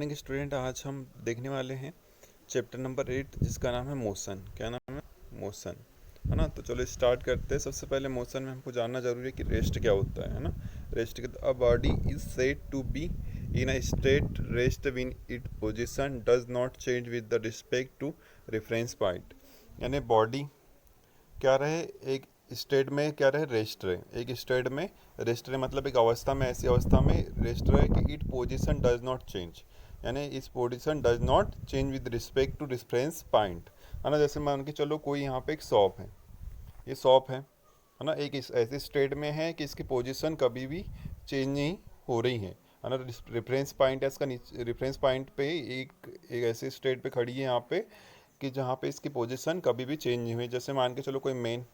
Morning student, आज हम देखने वाले हैं चैप्टर नंबर 8 जिसका नाम है मोशन। क्या नाम है? मोशन। है ना। तो चलो स्टार्ट करते हैं। सबसे पहले मोशन में हमको जानना जरूरी है कि रेस्ट क्या होता है ना। रेस्ट के a body is said to be in a state rest when it position does not change with the respect to reference point. यानी बॉडी क्या रहे, एक स्टेट में क्या रहे, रेस्ट रहे। एक स्टेट में रेस्ट रहे मतलब एक अवस्था में, ऐसी अवस्था में रेस्ट रहे कि it position does not change, यानी इस position does not change with respect to reference point. है ना। जैसे मान के चलो कोई यहाँ पे एक शॉप है, ये शॉप है ना। एक इस ऐसे स्टेट में है कि इसकी पोजीशन कभी भी चेंज नहीं हो रही है ना। रेफरेंस पॉइंट है इसका, नीचे रेफरेंस पॉइंट पे एक ऐसे स्टेट पे खड़ी है यहाँ पे कि जहाँ पे इसकी पोजीशन कभी भी चेंज नहीं हुई। जैसे मान के चलो कोई मेन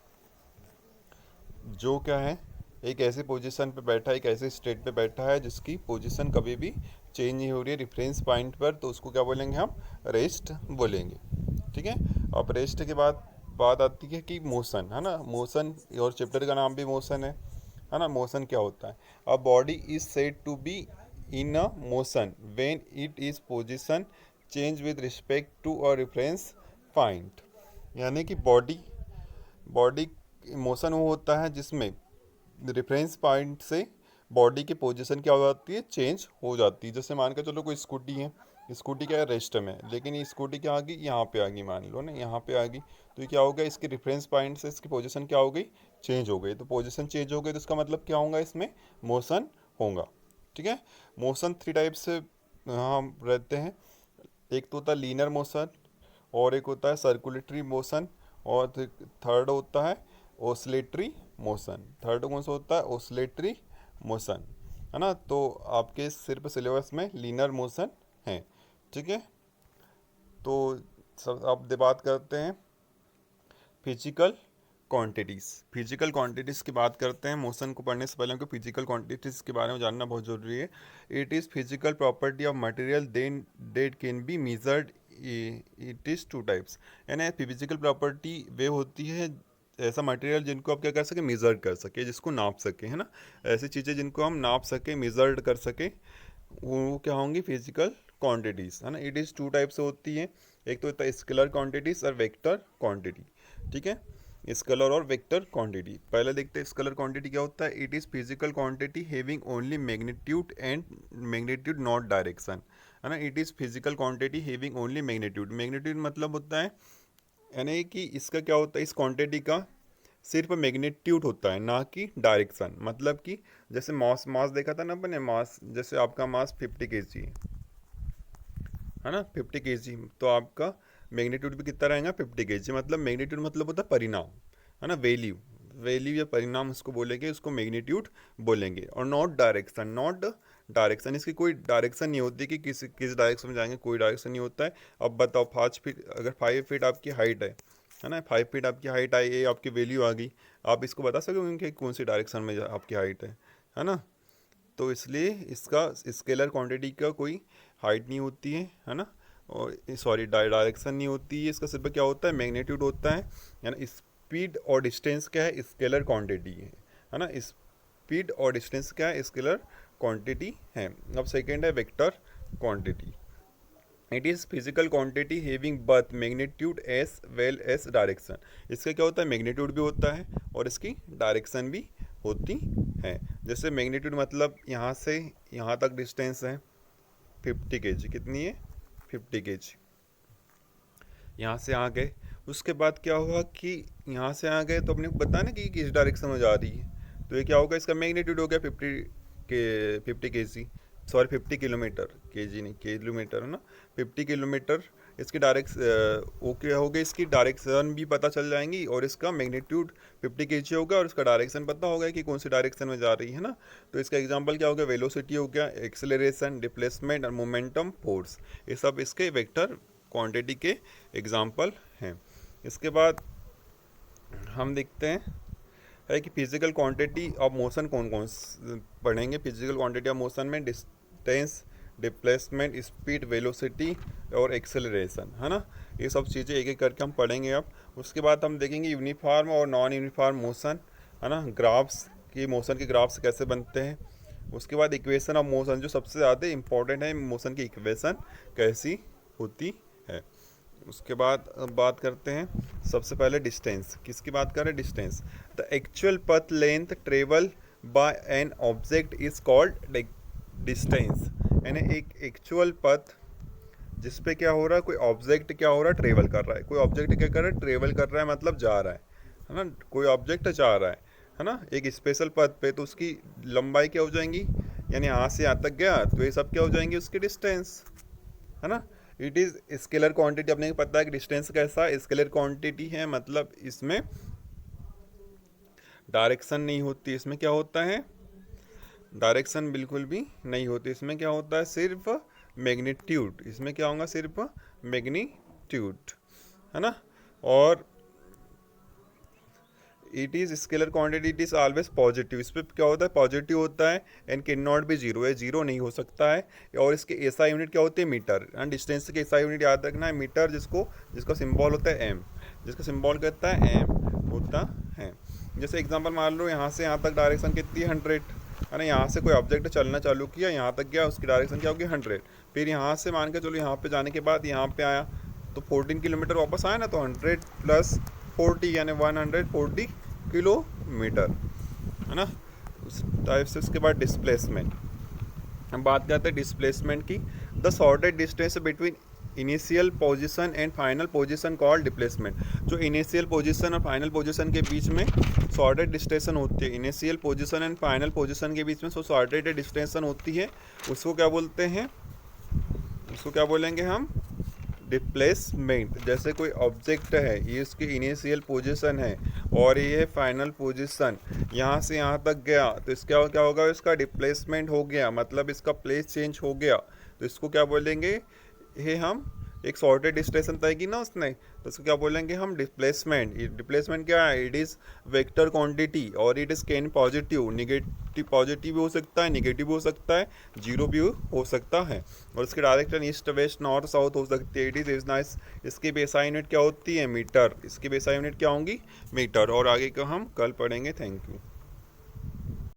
जो क्या है, एक ऐसे पोजीशन पे बैठा है, एक ऐसे स्टेट पे बैठा है जिसकी पोजीशन कभी भी चेंज नहीं हो रही है रेफरेंस पॉइंट पर, तो उसको क्या बोलेंगे हम? रेस्ट बोलेंगे। ठीक है। अब रेस्ट के बाद बात आती है कि मोशन, है ना। मोशन, और चैप्टर का नाम भी मोशन है ना। मोशन क्या होता है? A body is said to be in a motion when it is position change with respect to a reference point. यानी कि बॉडी बॉडी मोशन वो होता है जिसमें रेफरेंस पॉइंट से बॉडी की पोजीशन क्या हो जाती है, चेंज हो जाती है। जैसे मान के चलो कोई स्कूटी है, स्कूटी क्या है, रेस्ट में, लेकिन ये स्कूटी क्या आ गई, यहाँ पे आ गई, मान लो ना यहाँ पे आ गई, तो ये क्या हो गया, इसके रेफरेंस पॉइंट से इसकी पोजीशन क्या हो गई, चेंज हो गई। तो पोजीशन चेंज हो गई तो इसका मतलब क्या होगा, इसमें मोशन होगा। ठीक है। मोशन थ्री टाइप से हम रहते हैं। एक तो होता है लीनियर मोशन, और एक होता है सर्कुलेटरी मोशन, और थर्ड होता है ओसिलेटरी मोशन। थर्ड कौन सा होता है? Oscillatory motion. है ना। तो आपके सिर्फ सिलेबस में लीनियर मोशन है। ठीक है। तो सब अब बात करते हैं फिजिकल क्वांटिटीज़। फिजिकल क्वांटिटीज़ की बात करते हैं। मोशन को पढ़ने से पहले हमको फिजिकल क्वांटिटीज़ के बारे में जानना बहुत ज़रूरी है। It is physical property of material then that can be measured. It is two types. यानी फिजिकल प्रॉपर्टी वे होती है ऐसा मटेरियल जिनको आप क्या कर सके, मेजर कर सके, जिसको नाप सके, है ना। ऐसी चीज़ें जिनको हम नाप सके, मेजर्ड कर सके, वो क्या होंगी, फिजिकल क्वांटिटीज़, है ना। इट इज़ टू टाइप से होती है। एक तो होता है स्केलर क्वांटिटीज़ और वेक्टर क्वांटिटी। ठीक है। स्केलर और वेक्टर क्वांटिटी पहले देखते हैं। स्केलर क्वांटिटी क्या होता है? It is physical quantity having only magnitude and magnitude not direction, है ना। It is physical quantity having only magnitude. Magnitude मतलब होता है, यानी कि इसका क्या होता है, इस क्वांटिटी का सिर्फ मैग्नीट्यूड होता है, ना कि डायरेक्शन। मतलब कि जैसे मास मास देखा था ना अपने, मास जैसे आपका मास 50 kg है ना, 50 kg, तो आपका मैग्नीट्यूड भी कितना रहेगा, 50 kg। मतलब मैग्नीट्यूड मतलब होता है परिणाम, है ना, वैल्यू। वैल्यू या परिणाम उसको बोलेंगे, उसको मैग्नीट्यूड बोलेंगे। और नॉट डायरेक्शन, नॉट डायरेक्शन, इसकी कोई डायरेक्शन नहीं होती कि किस डायरेक्शन में जाएंगे, कोई डायरेक्शन नहीं होता है। अब बताओ 5 फीट, अगर 5 फीट आपकी हाइट है ना, 5 फीट आपकी हाइट आई, ये आपकी वैल्यू आ गई, आप इसको बता सकोगे कि कौन सी डायरेक्शन में आपकी हाइट है ना। तो इसलिए इसका स्केलर क्वांटिटी का कोई हाइट नहीं होती है ना, और सॉरी डायरेक्शन नहीं होती है। इसका सिर्फ क्या होता है, मैग्नीट्यूड होता है। यानी स्पीड और डिस्टेंस क्या है, स्केलर क्वांटिटी है ना। स्पीड और डिस्टेंस क्या है, स्केलर क्वांटिटी है। अब सेकेंड है vector quantity. It is physical quantity having both magnitude as well as direction. इसका क्या होता है, मैग्नीट्यूड भी होता है और इसकी डायरेक्शन भी होती है। जैसे मैग्नीट्यूड मतलब यहाँ से यहाँ तक डिस्टेंस है 50 kg, कितनी है, 50 kg। यहाँ से आ गए, उसके बाद क्या हुआ कि यहाँ से आ गए तो अपने को बताना कि किस डायरेक्शन में जा रही है, तो ये क्या होगा, इसका मैग्नीट्यूड हो गया 50 kg, सॉरी 50 किलोमीटर, केजी नहीं, किलोमीटर है ना, 50 किलोमीटर। इसकी वो क्या होगा, इसकी डायरेक्शन भी पता चल जाएंगी, और इसका मैग्नीट्यूड 50 kg होगा, और इसका डायरेक्शन पता होगा कि कौन सी डायरेक्शन में जा रही है ना। तो इसका एग्जांपल क्या हो गया, वेलोसिटी हो गया, एक्सेलरेशन, डिस्प्लेसमेंट और मोमेंटम, फोर्स, ये सब इसके वेक्टर क्वांटिटी के एग्जांपल हैं। इसके बाद हम देखते हैं है कि फिजिकल क्वांटिटी ऑफ मोशन कौन कौन पढ़ेंगे। फिजिकल क्वांटिटी ऑफ मोशन में डिस्टेंस, डिस्प्लेसमेंट, स्पीड, वेलोसिटी और एक्सेलरेशन, है ना। ये सब चीज़ें एक एक करके हम पढ़ेंगे अब। उसके बाद हम देखेंगे यूनिफॉर्म और नॉन यूनिफॉर्म मोशन, है ना। ग्राफ्स की, मोशन के ग्राफ्स कैसे बनते हैं, उसके बाद इक्वेशन ऑफ मोशन, जो सबसे ज़्यादा इंपॉर्टेंट है, मोशन की इक्वेशन कैसी होती है। उसके बाद बात करते हैं सबसे पहले डिस्टेंस। किसकी बात कर रहे हैं? डिस्टेंस। द एक्चुअल पथ length travel by an object is called distance. यानी एक एक्चुअल पथ जिस पे क्या हो रहा है, कोई ऑब्जेक्ट क्या हो रहा है, ट्रेवल कर रहा है। कोई ऑब्जेक्ट क्या कर रहा है? ट्रेवल कर रहा है, मतलब जा रहा है ना। कोई ऑब्जेक्ट जा रहा है ना, एक स्पेशल पथ पे, तो उसकी लंबाई क्या हो जाएंगी, यानी यहाँ से यहाँ तक गया तो ये सब क्या हो जाएंगे, उसकी डिस्टेंस, है ना। It is scalar quantity. अपने को पता है कि डिस्टेंस कैसा स्केलर क्वांटिटी है, मतलब इसमें डायरेक्शन नहीं होती। इसमें क्या होता है? डायरेक्शन बिल्कुल भी नहीं होती। इसमें क्या होता है? सिर्फ मैग्नीट्यूड। इसमें क्या होगा? सिर्फ मैग्नीट्यूड, है ना। और it is scalar quantity, it is always positive. इस पर क्या होता है? पॉजिटिव होता है। And can not be zero, है जीरो नहीं हो सकता है। और इसके एसआई यूनिट क्या होती है? मीटर। एंड डिस्टेंस के एसआई यूनिट याद रखना है मीटर, जिसका सिंबल होता है एम, जिसका सिंबल कहता है एम होता है। जैसे एग्जांपल मान लो, यहाँ से यहाँ तक डायरेक्शन कितनी है? 100, है ना। यहाँ से कोई ऑब्जेक्ट चलना चालू किया, यहाँ तक गया, उसकी डायरेक्शन क्या होगी? 100। फिर यहाँ से मान के चलो, यहाँ पे जाने के बाद यहाँ पे आया तो 14 किलोमीटर वापस आया ना, तो 100 + 40 यानी 140 किलोमीटर, है ना। उस टाइप से। उसके बाद डिस्प्लेसमेंट, हम बात करते हैं डिस्प्लेसमेंट की। The shorted distance between initial position and final position called displacement. जो इनिशियल पोजीशन और फाइनल पोजीशन के बीच में शॉर्टेड डिस्टेंशन होती है, initial position and final position के बीच में जो शॉर्टेड डिस्टेंशन होती है, उसको क्या बोलते हैं? उसको क्या बोलेंगे हम? डिस्प्लेसमेंट। जैसे कोई ऑब्जेक्ट है, ये इसकी इनिशियल पोजीशन है और ये फाइनल पोजीशन, यहाँ से यहाँ तक गया, तो इसका क्या होगा? इसका डिस्प्लेसमेंट हो गया, मतलब इसका प्लेस चेंज हो गया। तो इसको क्या बोलेंगे? ये हम एक शॉर्टेड डिस्टेंशन तय की ना उसने, तो उसको क्या बोलेंगे हम? डिस्प्लेसमेंट। डिस्प्लेसमेंट क्या है? इट इज़ वेक्टर क्वांटिटी और it is can positive, negative, positive भी हो सकता है, निगेटिव भी हो सकता है, जीरो भी हो सकता है। और इसके direction east west north south हो सकती है। It is nice. इसकी बेसाई यूनिट क्या होती है? मीटर। इसकी बेसाई यूनिट क्या होंगी? मीटर। और आगे का हम कल पढ़ेंगे। Thank you.